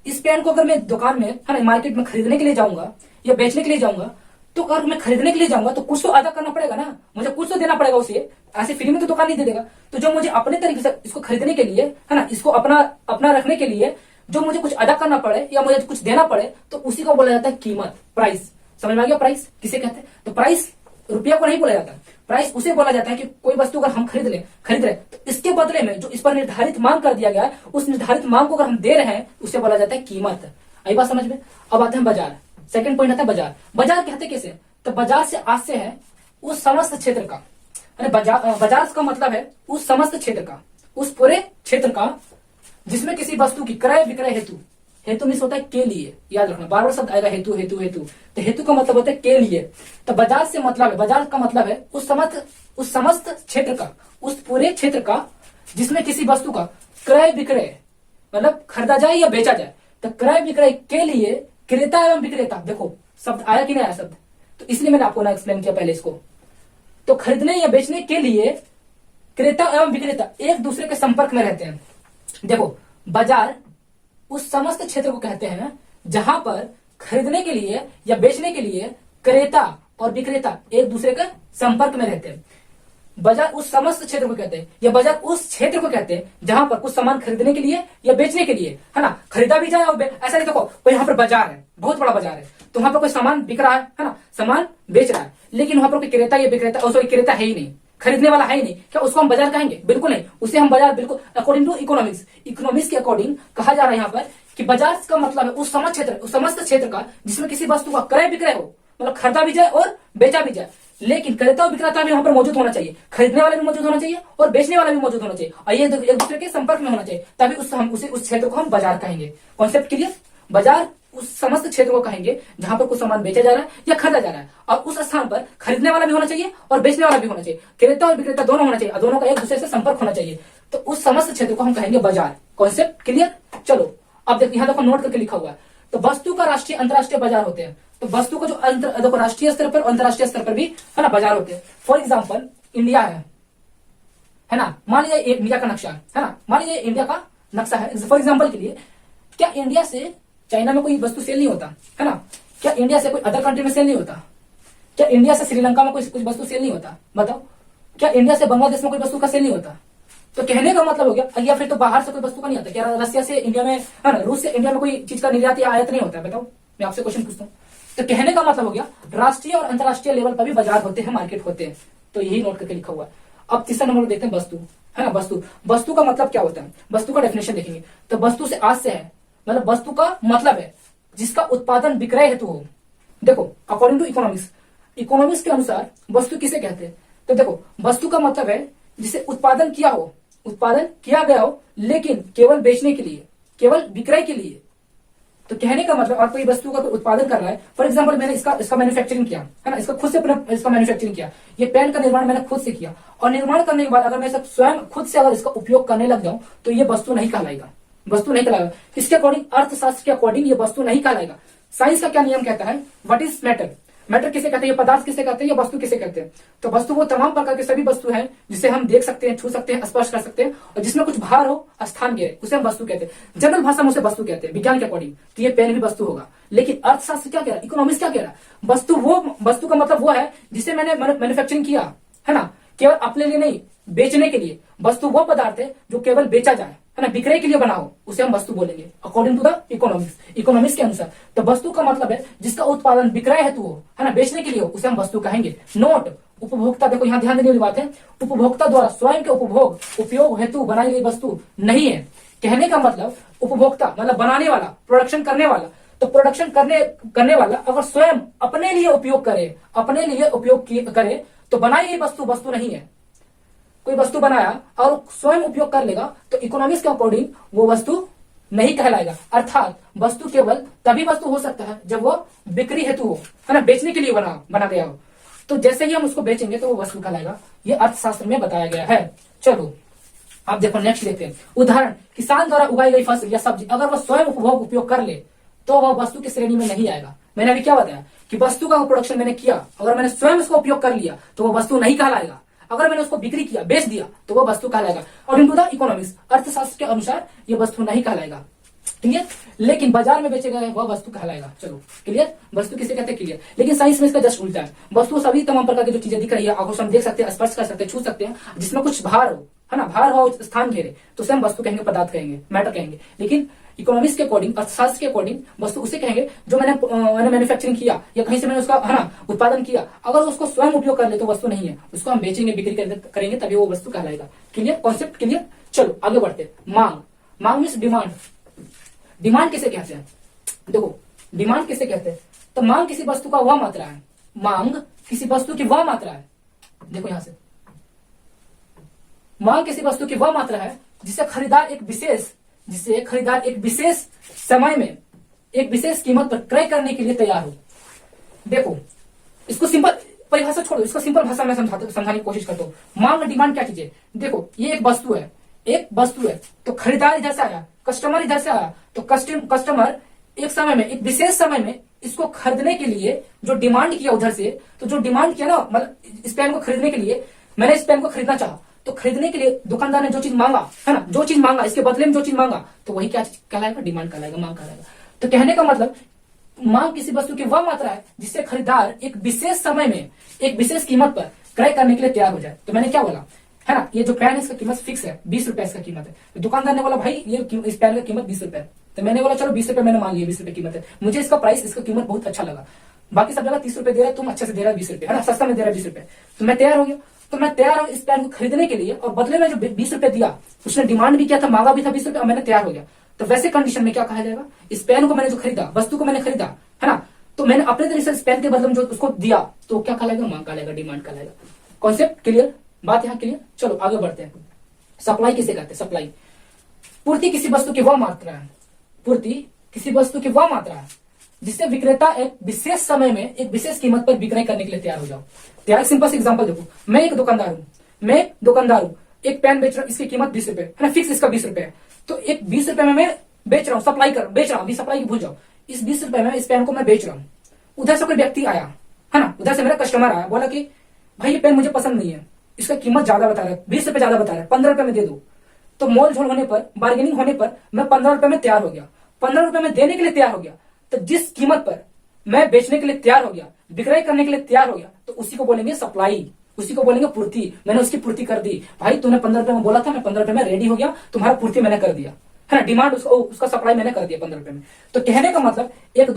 इस पेन को अगर मैं दुकान में, है ना, मार्केट में खरीदने के लिए जाऊंगा या बेचने के लिए जाऊंगा, तो अगर मैं खरीदने के लिए जाऊंगा तो कुछ तो अदा करना पड़ेगा ना, मुझे कुछ तो देना पड़ेगा उसे, ऐसे फ्री में तो दुकान नहीं दे देगा। तो जो मुझे अपने तरीके से इसको खरीदने के लिए, है ना, इसको अपना रखने के लिए जो मुझे कुछ अदा करना पड़े या मुझे कुछ देना पड़े, तो उसी को बोला जाता है कीमत, प्राइस। समझ में आ गया? प्राइस किसे कहते हैं? तो प्राइस रुपया को नहीं बोला जाता, प्राइस उसे बोला जाता है कि कोई वस्तु अगर हम खरीद रहे तो इसके बदले में जो इस पर निर्धारित मांग कर दिया गया है, उस निर्धारित मांग को अगर हम दे रहे हैं उसे बोला जाता है कीमत। आई बात समझ में? अब आते हैं बाजार। सेकंड पॉइंट आता है बाजार। बाजार कहते किसे? तो बाजार से आशय है उस समस्त क्षेत्र का, बाजार का मतलब है उस समस्त क्षेत्र का, उस पूरे क्षेत्र का जिसमें किसी वस्तु की क्रय विक्रय हेतु मीन्स होता है के लिए, याद रखना बार बार शब्द आएगा हेतु हेतु हेतु, तो हेतु का मतलब होता है के लिए। तो बाजार से मतलब है, बाजार का मतलब है उस समस्त क्षेत्र का, उस पूरे क्षेत्र का जिसमें किसी वस्तु का क्रय विक्रय मतलब खरीदा जाए या बेचा जाए। तो क्रय विक्रय के लिए क्रेता एवं विक्रेता, देखो शब्द आया कि नहीं आया शब्द, तो इसलिए मैंने आपको ना एक्सप्लेन किया पहले इसको। तो खरीदने या बेचने के लिए क्रेता एवं विक्रेता एक दूसरे के संपर्क में रहते हैं। देखो बाजार उस समस्त क्षेत्र को कहते हैं जहां पर खरीदने के लिए या बेचने के लिए क्रेता और विक्रेता एक दूसरे के संपर्क में रहते हैं। बाजार उस समस्त क्षेत्र को कहते हैं, या बाजार उस क्षेत्र को कहते हैं जहां पर कुछ सामान खरीदने के लिए या बेचने के लिए, है ना, खरीदा भी जाए और ऐसा नहीं, देखो कोई यहाँ पर बाजार है, बहुत बड़ा बाजार है, तो वहां पर कोई सामान बिक रहा है ना, सामान बेच रहा है, लेकिन वहां पर कोई क्रेता या विक्रेता, सॉरी क्रेता है ही नहीं, खरीदने वाला है ही नहीं, क्या उसको हम बाजार कहेंगे? बिल्कुल नहीं, उसे हम बाजार बिल्कुल अकॉर्डिंग टू इकोनॉमिक्स के अकॉर्डिंग कहा जा रहा है यहाँ पर कि बाजार का मतलब है उस समस्त क्षेत्र का जिसमें किसी वस्तु का क्रय विक्रय हो, मतलब खरीदा भी जाए और बेचा भी जाए, लेकिन क्रेता और विक्रेता भी वहां पर मौजूद होना चाहिए, खरीदने वाला भी मौजूद होना चाहिए और बेचने वाला भी मौजूद होना चाहिए, और ये एक दूसरे के संपर्क में होना चाहिए, तभी उस क्षेत्र को हम बाजार कहेंगे। Concept clear? बाजार उस समस्त क्षेत्र को कहेंगे जहां पर कुछ सामान बेचा जा रहा है या खरीदा जा रहा है, और उस स्थान पर खरीदने वाला भी होना चाहिए और बेचने वाला भी होना चाहिए, क्रेता और विक्रेता दोनों होना चाहिए, और दोनों का एक दूसरे से संपर्क होना चाहिए, तो उस समस्त क्षेत्र को हम कहेंगे बाजार। Concept clear? चलो अब देखो, यहाँ देखो नोट करके लिखा हुआ है, तो वस्तु का राष्ट्रीय अंतरराष्ट्रीय बाजार होते हैं, तो वस्तु को जो देखो राष्ट्रीय स्तर पर अंतरराष्ट्रीय स्तर पर भी, है ना, बाजार होते हैं। फॉर एग्जाम्पल इंडिया है ना, मान लीजिए इंडिया का नक्शा है ना, मान लीजिए इंडिया का नक्शा है, फॉर एग्जाम्पल के लिए, क्या इंडिया से चाइना में कोई वस्तु सेल नहीं होता, है ना? क्या इंडिया से कोई अदर कंट्री में सेल नहीं होता? क्या इंडिया से श्रीलंका में कोई कुछ वस्तु सेल नहीं होता? बताओ, क्या इंडिया से बांग्लादेश में कोई वस्तु का सेल नहीं होता? तो कहने का मतलब हो गया, या फिर तो बाहर से कोई वस्तु का नहीं आता, क्या रसिया से इंडिया में, है ना, रूस से इंडिया में कोई चीज का निर्यात या आयात नहीं होता है? बताओ, मैं आपसे क्वेश्चन पूछता हूँ। तो कहने का मतलब हो गया राष्ट्रीय और अंतरराष्ट्रीय लेवल पर भी बाजार होते हैं, मार्केट होते हैं, तो यही नोट करके लिखा हुआ है। अब तीसरा नंबर देखते हैं वस्तु, है ना। वस्तु का मतलब क्या होता है? वस्तु का डेफिनेशन देखेंगे तो वस्तु से आज से है, मतलब वस्तु का मतलब है जिसका उत्पादन विक्रय हेतु हो। देखो अकॉर्डिंग टू इकोनॉमिक्स के अनुसार वस्तु किसे कहते हैं? तो देखो वस्तु का मतलब है जिसे उत्पादन किया गया हो, लेकिन केवल बेचने के लिए, केवल विक्रय के लिए। तो कहने का मतलब, और कोई वस्तु का उत्पादन कर रहा है, फॉर एग्जाम्पल मैंने इसका मैन्युफैक्चरिंग किया, है ना, इसका खुद से इसका मैन्युफैक्चरिंग किया, ये पेन का निर्माण मैंने खुद से किया, और निर्माण करने के बाद अगर मैं स्वयं खुद से अगर इसका उपयोग करने लग जाऊं तो ये वस्तु नहीं कहलाएगा, इसके अकॉर्डिंग, अर्थशास्त्र के अकॉर्डिंग ये वस्तु नहीं कहलाएगा। साइंस का क्या नियम कहता है? व्हाट इज मैटर किसे कहते हैं, ये पदार्थ किसे कहते हैं, ये वस्तु किसे कहते हैं? तो वस्तु वो तमाम प्रकार के सभी वस्तु हैं जिसे हम देख सकते हैं, छू सकते हैं, स्पर्श कर सकते हैं, और जिसमें कुछ भार हो, स्थान गिरे, उसे हम वस्तु कहते हैं। जनरल भाषा में उसे वस्तु कहते हैं विज्ञान के अकॉर्डिंग, तो ये पेन भी वस्तु होगा। लेकिन अर्थशास्त्र क्या कह रहा है, इकोनॉमिक्स क्या कह रहा है? वस्तु का मतलब वो है जिसे मैंने मैन्युफैक्चरिंग किया, है ना, केवल अपने लिए नहीं, बेचने के लिए। वस्तु वो पदार्थ है जो केवल बेचा जाए, है ना, विक्रय के लिए बना हो, उसे हम वस्तु बोलेंगे अकॉर्डिंग टू द इकोनॉमिक्स के अनुसार। तो वस्तु का मतलब है जिसका उत्पादन विक्रय हेतु हो, है ना, बेचने के लिए हो, उसे हम वस्तु कहेंगे। नोट, उपभोक्ता, देखो यहाँ ध्यान देने वाली बात है, उपभोक्ता द्वारा स्वयं के उपयोग हेतु बनाई गई वस्तु नहीं है। कहने का मतलब उपभोक्ता मतलब बनाने वाला, प्रोडक्शन करने वाला, तो प्रोडक्शन करने वाला अगर स्वयं अपने लिए उपयोग करे तो बनाई गई वस्तु नहीं है। कोई वस्तु बनाया और स्वयं उपयोग कर लेगा तो इकोनॉमिक्स के अकॉर्डिंग वो वस्तु नहीं कहलाएगा। अर्थात वस्तु केवल तभी वस्तु हो सकता है जब वो बिक्री हेतु हो, है ना, बेचने के लिए बना गया हो। तो जैसे ही हम उसको बेचेंगे तो वो वस्तु कहलाएगा। ये अर्थशास्त्र में बताया गया है। चलो आप देखो नेक्स्ट देखते हैं। उदाहरण, किसान द्वारा उगाई गई फसल या सब्जी अगर वह स्वयं उपयोग कर ले तो वह वस्तु की श्रेणी में नहीं आएगा। मैंने अभी क्या बताया कि वस्तु का प्रोडक्शन मैंने किया, अगर मैंने स्वयं उसका उपयोग कर लिया तो वह वस्तु नहीं कहलाएगा। अगर मैंने उसको बिक्री किया, बेच दिया, तो वह वस्तु कहलाएगा। अकॉर्डिंग टू द इकोनॉमिक्स, अर्थशास्त्र के अनुसार यह वस्तु नहीं कहलाएगा। क्लियर? लेकिन बाजार में बेचे गए वह वस्तु कहलाएगा। चलो क्लियर? वस्तु किसे कहते हैं? क्लियर। लेकिन साइंस में इसका जस्ट उल्टा है। वस्तु सभी तमाम प्रकार की जो चीजें दिख रही है, आंखों से हम देख सकते हैं, स्पर्श कर सकते हैं, छू सकते हैं, जिसमें कुछ भार हो, है ना, भार हो, स्थान घेरे, तो उसे हम वस्तु कहेंगे, पदार्थ कहेंगे, मैटर कहेंगे। लेकिन इकोनॉमिक्स के अकॉर्डिंग, अर्थशास्त्र के अकॉर्डिंग वस्तु उसे कहेंगे जो मैंने मैन्युफैक्चरिंग किया या कहीं से मैंने उसका, है ना, उत्पादन किया। अगर उसको स्वयं उपयोग कर ले तो वस्तु नहीं है, उसको हम बेचेंगे, बिक्री करेंगे, तभी वो वस्तु कहलाएगा। क्लियर? Concept clear? चलो आगे बढ़ते। मांग मीन्स डिमांड। डिमांड किसे कहते हैं? देखो डिमांड किसे कहते हैं? तो मांग किसी वस्तु का वह मात्रा है, मांग किसी वस्तु की वह मात्रा है। देखो यहां से, मांग किसी वस्तु की वह मात्रा है जिसे खरीदार एक विशेष समय में एक विशेष कीमत पर क्रय करने के लिए तैयार हो। देखो इसको सिंपल परिभाषा छोड़ो, इसको सिंपल भाषा में समझाने की कोशिश करता हूँ। मांग डिमांड क्या चीज है? देखो ये एक वस्तु है, तो खरीदार इधर से आया, कस्टमर इधर से आया, तो कस्टमर एक समय में, एक विशेष समय में इसको खरीदने के लिए जो डिमांड किया उधर से, तो जो डिमांड किया ना, मतलब इस पेन को खरीदने के लिए, मैंने इस पेन को खरीदना चाहा, तो खरीदने के लिए दुकानदार ने जो चीज मांगा, है ना, जो चीज मांगा, इसके बदले में जो चीज मांगा, तो वही क्या कहलाएगा? डिमांड कहलाएगा, मांग कहलाएगा। तो कहने का मतलब मांग किसी वस्तु की वह मात्रा है जिससे खरीदार एक विशेष समय में एक विशेष कीमत पर क्रय करने के लिए तैयार हो जाए। तो मैंने क्या बोला है ना, ये जो पेन है इसका कीमत फिक्स है, 20 रुपए इसका कीमत है। तो दुकानदार ने बोला भाई ये इस पेन का कीमत 20 रुपए है। तो मैंने बोला चलो 20 रुपए मैंने मान लिया, 20 रुपए कीमत है, मुझे इसका प्राइस इसका कीमत बहुत अच्छा लगा। बाकी सब जगह 30 रुपए दे रहा है, तुम अच्छे से दे रहा है 20 रुपए, है ना, सस्ता में दे रहा है 20 रुपए। तो मैं तैयार हो गया। तो मैं तैयार हूं इस पेन को खरीदने के लिए, और बदले में जो 20 रुपए दिया, उसने डिमांड भी किया था, मांगा भी था 20 रुपए, और मैंने तैयार हो गया। तो वैसे कंडीशन में क्या कहा जाएगा, इस पेन को मैंने जो खरीदा, वस्तु को मैंने खरीदा, है ना, तो मैंने अपने तरीके से इस पेन के बदले में जो उसको दिया, तो क्या कहलाएगा, मांग कहलाएगा, डिमांड कहलाएगा। कॉन्सेप्ट क्लियर, बात यहां क्लियर। चलो आगे बढ़ते हैं। सप्लाई किसे कहते हैं, सप्लाई पूर्ति किसी वस्तु की वह मात्रा है, पूर्ति किसी वस्तु की वह मात्रा है जिससे विक्रेता एक विशेष समय में एक विशेष कीमत पर विक्रय करने के लिए तैयार हो जाओ। तैयार सिंपल से एग्जांपल देखो, मैं एक दुकानदार हूं, एक पेन बेच रहा हूं, इसकी कीमत 20 रुपए है ना, फिक्स इसका 20 रुपए है। तो एक 20 रुपए में मैं बेच रहा हूं, बेच रहा हूं, अभी सप्लाई की भूल जाओ। इस 20 रुपए में इस पेन को मैं बेच रहा हूं। उधर से कोई व्यक्ति आया, है ना, उधर से मेरा कस्टमर आया, बोला कि भाई ये पेन मुझे पसंद नहीं है, इसका कीमत ज्यादा बता रहा है, 20 रुपए ज्यादा बता रहा है, 15 रुपए में दे दो। तो मोल झोल होने पर, बार्गेनिंग होने पर मैं 15 रुपए में तैयार हो गया, 15 रुपए में देने के लिए तैयार हो गया। तो जिस कीमत पर मैं बेचने के लिए तैयार हो गया, विक्रय करने के लिए तैयार हो गया, तो उसी को बोलेंगे सप्लाई, उसी को बोलेंगे पूर्ति। मैंने उसकी पूर्ति कर दी। भाई तूने 15 रुपए में बोला था, मैं 15 रुपए में रेडी हो गया, तुम्हारा पूर्ति मैंने कर दिया, है ना, डिमांड उसका सप्लाई मैंने कर दिया 15 रुपए में। तो कहने का मतलब एक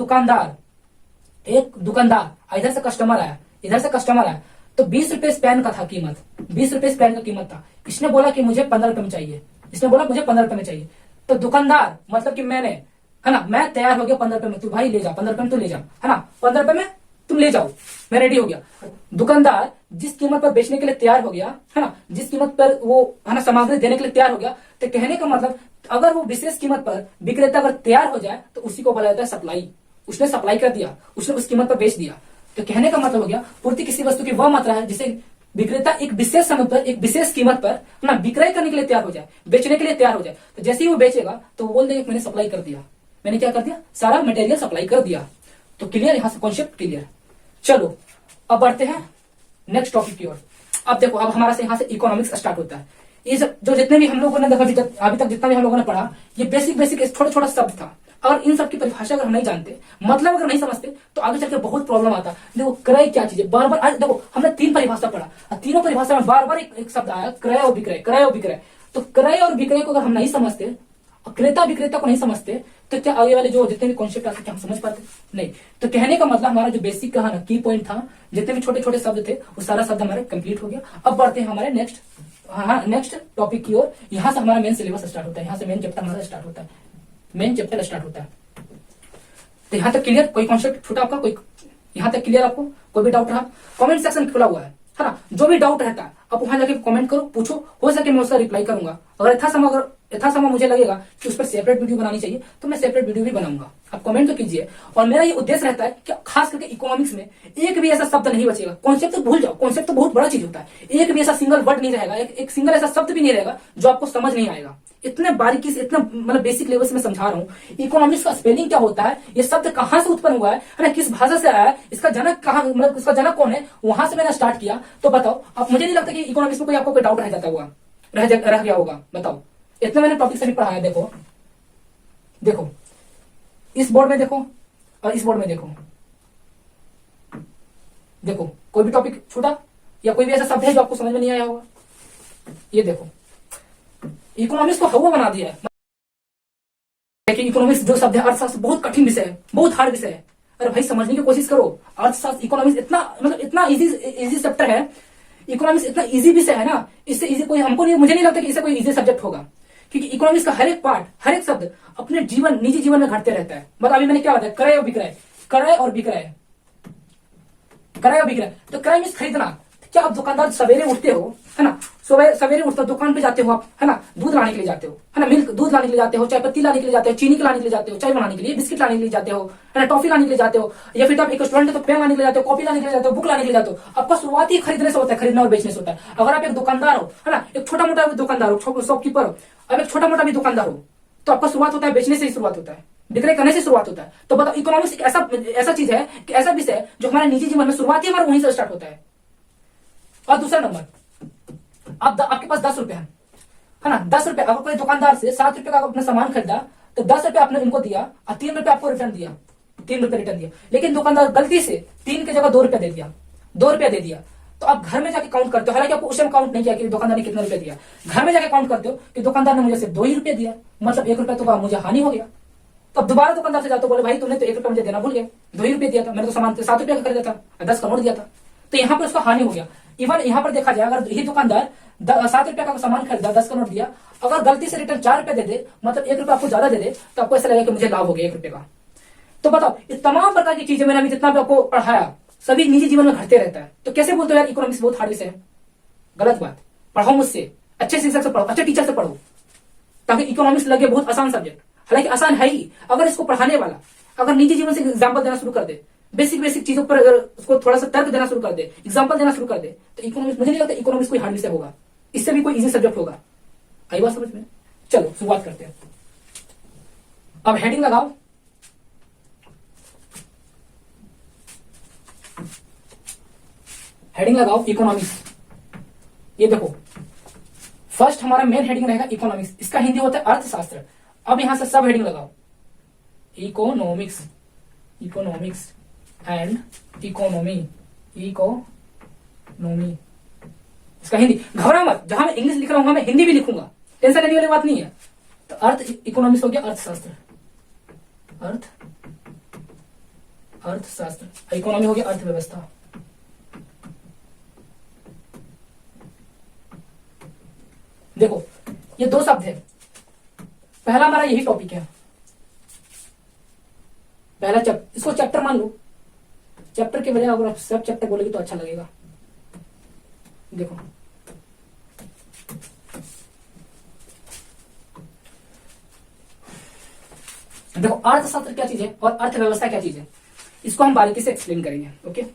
दुकानदार इधर से कस्टमर आया, इधर से कस्टमर आया, तो 20 रुपए इस पेन का था कीमत, 20 रुपए इस पेन का कीमत था। इसने बोला कि मुझे 15 रुपए में चाहिए, इसने बोला मुझे 15 रुपए में चाहिए। तो दुकानदार मतलब कि मैंने, है ना, मैं तैयार हो गया 15 रुपए में, तू भाई ले जा, 15 रुपए में तू ले जा, है ना, 15 रुपए में तुम ले जाओ, मैं रेडी हो गया। दुकानदार जिस कीमत पर बेचने के लिए तैयार हो गया, है ना, जिस कीमत पर वो, है ना, सामग्री देने के लिए तैयार हो गया, तो कहने का मतलब अगर वो विशेष कीमत पर विक्रेता अगर तैयार हो जाए तो उसी को बोला जाता है सप्लाई। उसने सप्लाई कर दिया, उसने उस कीमत पर बेच दिया। तो कहने का मतलब हो गया पूर्ति किसी वस्तु की वह मात्रा है जिसे विक्रेता एक विशेष समय पर एक विशेष कीमत पर ना विक्रय करने के लिए तैयार हो जाए, बेचने के लिए तैयार हो जाए। तो जैसे ही वो बेचेगा तो वो बोल देगा मैंने सप्लाई कर दिया, मैंने क्या कर दिया, सारा मटेरियल सप्लाई कर दिया। तो क्लियर, यहां से कॉन्सेप्ट क्लियर। चलो अब बढ़ते हैं नेक्स्ट टॉपिक की ओर। अब देखो, अब हमारा से यहां से इकोनॉमिक्स स्टार्ट होता है। ये जो जितने भी हम लोगों ने देखा अभी तक जितना भी हम लोगों ने पढ़ा, ये बेसिक छोटा छोटा शब्द था। और इन सब की परिभाषा अगर हम नहीं जानते, मतलब अगर नहीं समझते, तो आगे चल के बहुत प्रॉब्लम आता। देखो क्रय क्या चीज है, बार बार आज देखो हमने 3 परिभाषा पढ़ा, और तीनों परिभाषा में बार बार एक शब्द आया, क्रय और विक्रय, क्रय और विक्रय। तो क्रय और विक्रय को अगर हम नहीं समझते, क्रेता विक्रेता को नहीं समझते, तो क्या आगे वाले जो जितने भी कॉन्सेप्ट आते क्या हम समझ पाते? नहीं। तो कहने का मतलब हमारा जो बेसिक कहा ना, की पॉइंट था, जितने भी छोटे छोटे शब्द थे वो सारा शब्द हमारे कंप्लीट हो गया। अब बढ़ते हैं हमारे नेक्स्ट टॉपिक की ओर। यहाँ से हमारा मेन सिलेबस स्टार्ट होता है, यहाँ से मेन चैप्टर हमारा स्टार्ट होता है, मेन चैप्टर स्टार्ट होता है। तो यहाँ तक क्लियर? कोई कॉन्सेप्ट छूटा आपका? कोई यहाँ तक क्लियर आपको? कोई भी डाउट रहा? कमेंट सेक्शन खुला हुआ है ना, जो भी डाउट रहता है आप वहां जाके कमेंट करो, पूछो, हो सके मैं उसका रिप्लाई करूंगा। अगर यथासंभव मुझे लगेगा कि उस पर सेपरेट वीडियो बनानी चाहिए तो मैं सेपरेट वीडियो भी बनाऊंगा। आप कमेंट तो कीजिए। और मेरा ये उद्देश्य रहता है कि खास करके इकोनॉमिक्स में एक भी ऐसा शब्द नहीं बचेगा। कॉन्सेप्ट तो भूल जाओ, कॉन्सेप्ट तो बहुत बड़ा चीज होता है। एक भी ऐसा सिंगल वर्ड नहीं रहेगा, एक सिंगल ऐसा शब्द भी नहीं रहेगा जो आपको समझ नहीं आएगा। इतने बारीकी से, इतना मतलब बेसिक लेवल से मैं समझा रहा हूँ। इकोनॉमिक्स का स्पेलिंग क्या होता है, ये शब्द कहाँ से उत्पन्न हुआ है ना, किस भाषा से आया है, इसका जनक कहाँ, मतलब इसका जनक कौन है, वहां से मैंने स्टार्ट किया। तो बताओ, अब मुझे नहीं लगता कि इकोनॉमिक्स में कोई आपको कोई डाउट रह जाता हुआ रह गया होगा। बताओ, इतना मैंने टॉपिक सभी पढ़ाया। देखो इस बोर्ड में देखो और इस बोर्ड में देखो कोई भी टॉपिक छूटा या कोई भी ऐसा शब्द है जो आपको समझ में नहीं आया होगा? ये देखो, इकोनॉमिक्स को हवा बना दिया है। देखिए इकोनॉमिक्स जो शब्द है, अर्थशास्त्र बहुत कठिन विषय है, बहुत हार्ड विषय है। अरे भाई समझने की कोशिश करो। अर्थशास्त्र, इकोनॉमिक्स इतना इजी चैप्टर है। इकोनॉमिक्स इतना इजी विषय है ना, इससे इजी कोई मुझे नहीं लगता कि इससे कोई इजी सब्जेक्ट होगा। क्योंकि इकोनॉमिक्स का हर एक पार्ट, हर एक शब्द अपने निजी जीवन में घटते रहता है। मतलब अभी मैंने क्या बताया, क्रय और विक्रय, क्रय और विक्रय, क्रय और विक्रय। तो क्रय मीन्स खरीदना। क्या आप दुकानदार सवेरे उठते हो, है ना, सवेरे उठते हो, दुकान पे जाते हो आप, है ना, दूध लाने के लिए जाते हो, है ना, दूध लाने के लिए जाते हो, चाय पत्ती लाने के लिए जाते हो, चीनी के लाने के लिए जाते हो, चाय बनाने के लिए, बिस्किट लाने के लिए जाते हो, है ना, टॉफी लाने के लिए जाते हो, या फिर आप एक रेस्टोरेंट है तो पेन लाने के लिए जाते हो, कॉफी लाने के लिए जाते हो, बुक लाने के लिए जाते हो। आपका शुरुआत ही खरीदने से होता है, खरीदना और बेचने से होता है। अगर आप एक दुकानदार हो, है ना, एक छोटा मोटा दुकानदार हो, शॉपकीपर हो, अब एक छोटा मोटा भी दुकानदार हो, तो आपका शुरुआत होता है बेचने से ही शुरुआत होता है, विक्रय करने से शुरुआत होता है। तो बताओ, इकोनॉमिक्स एक ऐसा चीज है कि ऐसा विषय है जो हमारे निजी जीवन में शुरुआत ही हमारा वहीं से स्टार्ट होता है। और दूसरा नंबर, आपके पास 10 रुपए है ना, 10 रुपए, अगर कोई दुकानदार से 7 रुपए का अपना सामान खरीदा तो 10 रुपए आपने इनको दिया और 3 रुपए आपको रिटर्न दिया, 3 रुपए रिटर्न दिया। लेकिन दुकानदार गलती से 3 की जगह 2 रुपया दे दिया, 2 रुपया दे दिया। तो आप घर में जाके काउंट करते हो, हालांकि आपको उस टाइम काउंट नहीं किया कि दुकानदार ने कितने रुपए दिया, घर में जाके काउंट करते हो कि दुकानदार ने मुझे सिर्फ 2 ही रुपए दिया, मतलब 1 रुपया तो मुझे हानि हो गया। तो अब दोबारा दुकानदार से जाते हो, बोले भाई तुमने तो 1 रुपया मुझे देना भूल गए, 2 ही रुपए दिया था, मैंने तो सामान 7 रुपया का खरीदा था, 10 का नोट दिया था, तो यहाँ पर उसका हानि हो गया। इवन यहाँ पर देखा जाए, अगर यही दुकानदार 7 रुपया का सामान खरीदा, 10 का नोट दिया, अगर गलती से रिटर्न 4 रुपए दे दे, मतलब 1 रुपया आपको ज्यादा दे दे, तो आपको ऐसा लगेगा कि मुझे लाभ हो गया 1 रुपए का। तो बताओ, ये तमाम प्रकार की चीजें मैंने अभी जितना भी आपको पढ़ाया सभी निजी जीवन में घटते रहता है। तो कैसे बोलते हो यार इकोनॉमिक्स बहुत हार्ड विषय है? गलत बात। पढ़ो मुझसे, अच्छे शिक्षक से पढ़ो, अच्छे टीचर से पढ़ो, ताकि इकोनॉमिक्स लगे बहुत आसान सब्जेक्ट। हालांकि आसान है ही, अगर इसको पढ़ाने वाला अगर निजी जीवन से एग्जाम्पल देना शुरू कर दे, बेसिक चीजों पर अगर उसको थोड़ा सा तर्क देना शुरू कर दे, एग्जाम्पल देना शुरू कर दे, तो इकोनॉमिक्स, मुझे नहीं लगता इकोनॉमिक्स कोई हार्ड विषय होगा, इससे भी कोई इजी सब्जेक्ट होगा। आई बात समझ में? चलो शुरुआत करते हैं। अब हेडिंग लगाओ, हेडिंग लगाओ इकोनॉमिक्स। ये देखो, फर्स्ट हमारा मेन हेडिंग रहेगा इकोनॉमिक्स, इसका हिंदी होता है अर्थशास्त्र। अब यहां से सब हेडिंग लगाओ, economics, economics and economy, economy, इसका हिंदी। घबरा मत, जहां मैं इंग्लिश लिख रहा हूं मैं हिंदी भी लिखूंगा, टेंशन लेने वाली बात नहीं है। तो अर्थ, इकोनॉमिक्स हो गया अर्थशास्त्र, अर्थशास्त्र, इकोनॉमी हो गया अर्थव्यवस्था। देखो ये 2 शब्द है, पहला हमारा यही टॉपिक है, पहला चैप्टर, इसको चैप्टर मान लो। चैप्टर के बजाय अगर आप सब चैप्टर बोलेगी तो अच्छा लगेगा। देखो देखो अर्थशास्त्र क्या चीज है और अर्थव्यवस्था क्या चीज है, इसको हम बारीकी से एक्सप्लेन करेंगे। ओके।